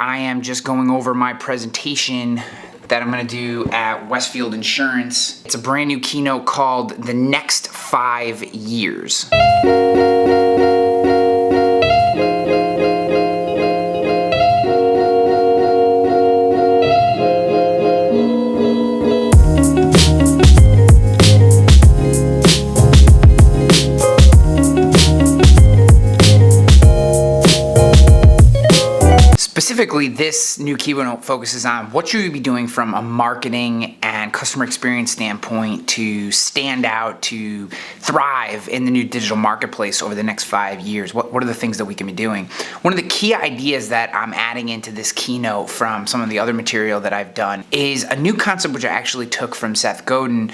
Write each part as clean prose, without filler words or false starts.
I am just going over my presentation that I'm gonna do at Westfield Insurance. It's a brand new keynote called The Next 5 Years. Specifically, this new keynote focuses on what you should be doing from a marketing and customer experience standpoint to stand out, to thrive in the new digital marketplace over the next 5 years. What are the things that we can be doing? One of the key ideas that I'm adding into this keynote from some of the other material that I've done is a new concept which I actually took from Seth Godin,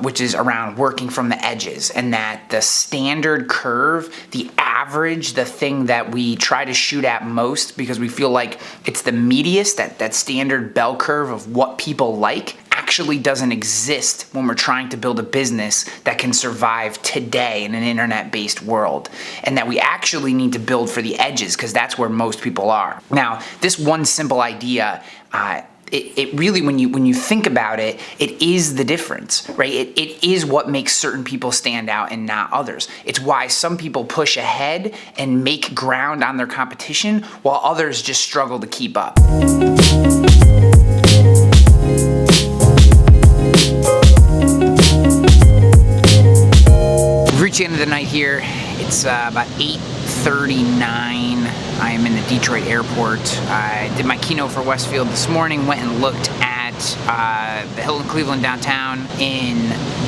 which is around working from the edges, and that the standard curve, the average, the thing that we try to shoot at most because we feel like it's the meatiest, that standard bell curve of what people like, actually doesn't exist when we're trying to build a business that can survive today in an internet-based world, and that we actually need to build for the edges because that's where most people are. Now, this one simple idea, it really, when you think about it, it is the difference, right? It is what makes certain people stand out and not others. It's why some people push ahead and make ground on their competition while others just struggle to keep up. We've reached the end of the night here. It's about 8:39. I am in the Detroit airport. I did my keynote for Westfield this morning, went and looked at the Hilton Cleveland downtown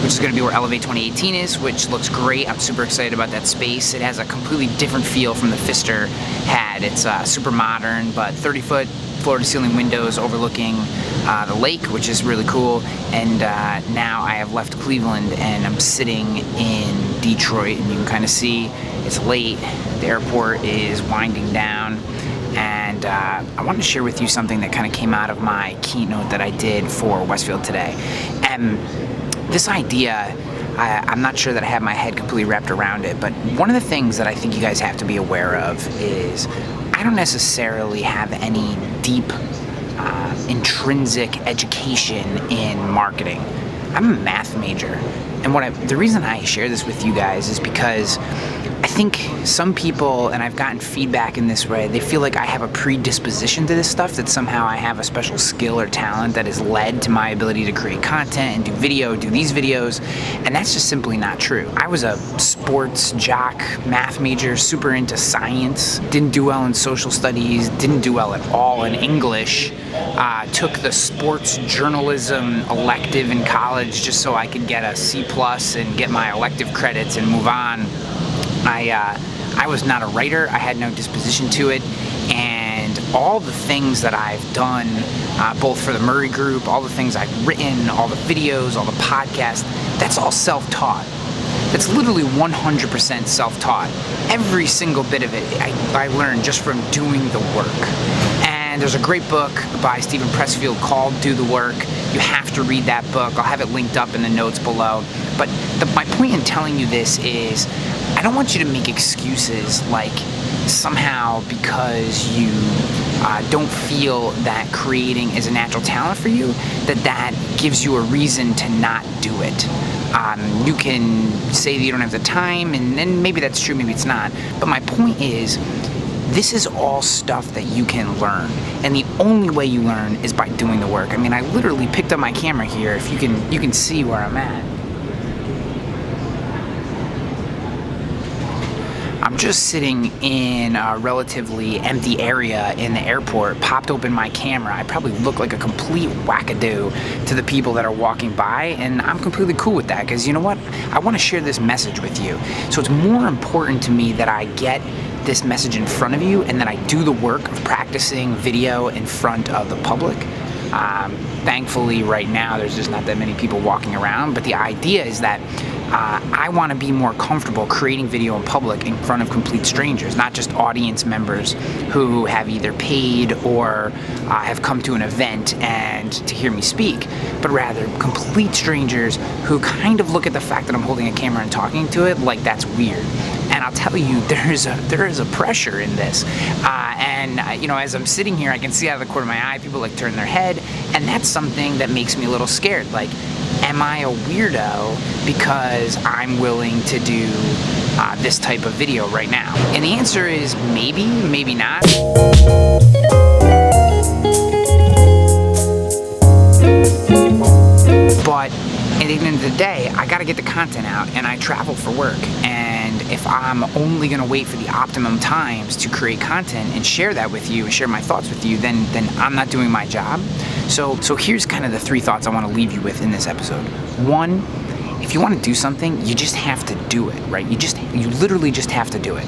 which is gonna be where Elevate 2018 is, which looks great. I'm super excited about that space. It has a completely different feel from the Pfister had. It's super modern, but 30-foot floor-to-ceiling windows overlooking the lake, which is really cool. And now I have left Cleveland and I'm sitting in Detroit, and you can kind of see it's late. The airport is winding down, and I wanted to share with you something that kind of came out of my keynote that I did for Westfield today. And this idea, I'm not sure that I have my head completely wrapped around it, but one of the things that I think you guys have to be aware of is I don't necessarily have any deep intrinsic education in marketing. I'm a math major, and the reason I share this with you guys is because I think some people, and I've gotten feedback in this way, they feel like I have a predisposition to this stuff, that somehow I have a special skill or talent that has led to my ability to create content and do these videos, and that's just simply not true. I was a sports jock, math major, super into science, didn't do well in social studies, didn't do well at all in English, took the sports journalism elective in college just so I could get a C+ and get my elective credits and move on. I was not a writer. I had no disposition to it, and all the things that I've done, both for the Murray Group, all the things I've written, all the videos, all the podcasts, that's all self-taught. That's literally 100% self-taught. Every single bit of it I learned just from doing the work. And there's a great book by Steven Pressfield called Do the Work. You have to read that book. I'll have it linked up in the notes below. But my point in telling you this is, I don't want you to make excuses like somehow because you don't feel that creating is a natural talent for you, that gives you a reason to not do it. You can say that you don't have the time, and then maybe that's true, maybe it's not. But my point is, this is all stuff that you can learn, and the only way you learn is by doing the work. I mean, I literally picked up my camera here. If you can see where I'm at. I'm just sitting in a relatively empty area in the airport, popped open my camera. I probably look like a complete wackadoo to the people that are walking by, and I'm completely cool with that, because you know what? I want to share this message with you. So it's more important to me that I get this message in front of you and that I do the work of practicing video in front of the public. Thankfully, right now, there's just not that many people walking around, but the idea is that I want to be more comfortable creating video in public in front of complete strangers, not just audience members who have either paid or have come to an event and to hear me speak, but rather complete strangers who kind of look at the fact that I'm holding a camera and talking to it like that's weird. And I'll tell you, there is a pressure in this. As I'm sitting here, I can see out of the corner of my eye, people like turn their head, and that's something that makes me a little scared. Like, am I a weirdo because I'm willing to do this type of video right now? And the answer is maybe, maybe not. But at the end of the day, I gotta get the content out, and I travel for work. And if I'm only gonna wait for the optimum times to create content and share that with you and share my thoughts with you, then I'm not doing my job. So here's kind of the 3 thoughts I want to leave you with in this episode. 1, if you want to do something, you just have to do it, right? You literally just have to do it.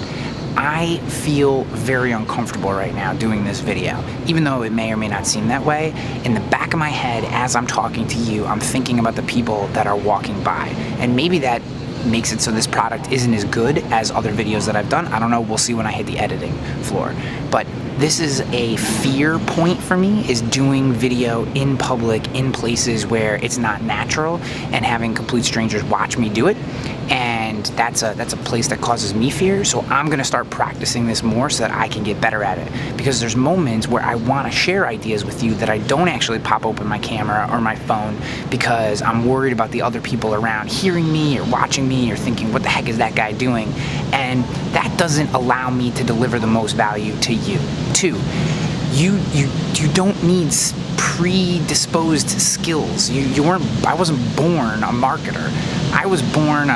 I feel very uncomfortable right now doing this video, even though it may or may not seem that way. In the back of my head, as I'm talking to you, I'm thinking about the people that are walking by, and maybe that makes it so this product isn't as good as other videos that I've done. I don't know, we'll see when I hit the editing floor. But this is a fear point for me, is doing video in public, in places where it's not natural, and having complete strangers watch me do it. And that's a place that causes me fear. So I'm gonna start practicing this more so that I can get better at it. Because there's moments where I wanna share ideas with you that I don't actually pop open my camera or my phone, because I'm worried about the other people around hearing me or watching me or thinking, what the heck is that guy doing? And that doesn't allow me to deliver the most value to you. 2, you don't need predisposed skills. I wasn't born a marketer. I was born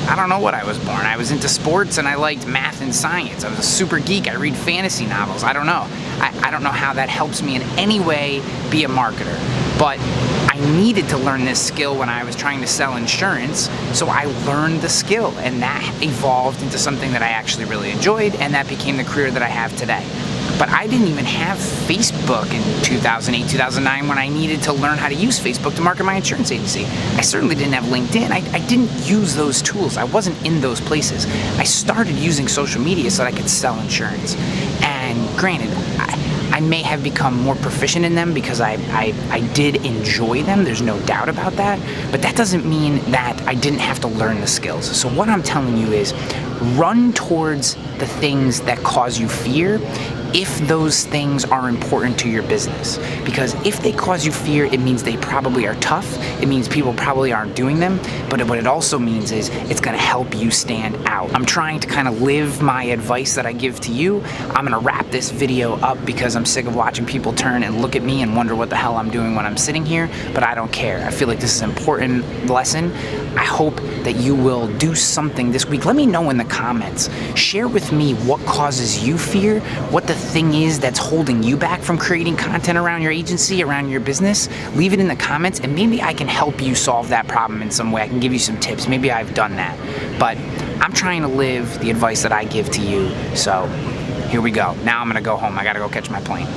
I don't know what I was born. I was into sports and I liked math and science. I was a super geek. I read fantasy novels. I don't know. I don't know how that helps me in any way be a marketer. But I needed to learn this skill when I was trying to sell insurance, so I learned the skill, and that evolved into something that I actually really enjoyed, and that became the career that I have today. But I didn't even have Facebook in 2008, 2009 when I needed to learn how to use Facebook to market my insurance agency. I certainly didn't have LinkedIn. I didn't use those tools. I wasn't in those places. I started using social media so that I could sell insurance. And granted, I may have become more proficient in them because I did enjoy them. There's no doubt about that. But that doesn't mean that I didn't have to learn the skills. So what I'm telling you is, run towards the things that cause you fear if those things are important to your business. Because if they cause you fear, it means they probably are tough. It means people probably aren't doing them. But what it also means is it's gonna help you stand out. I'm trying to kind of live my advice that I give to you. I'm gonna wrap this video up because I'm sick of watching people turn and look at me and wonder what the hell I'm doing when I'm sitting here, but I don't care. I feel like this is an important lesson. I hope that you will do something this week. Let me know in the comments. Share with me what causes you fear, what the thing is that's holding you back from creating content around your agency, around your business. Leave it in the comments, and maybe I can help you solve that problem in some way. I can give you some tips. Maybe I've done that. But I'm trying to live the advice that I give to you. So here we go. Now I'm gonna go home. I gotta go catch my plane.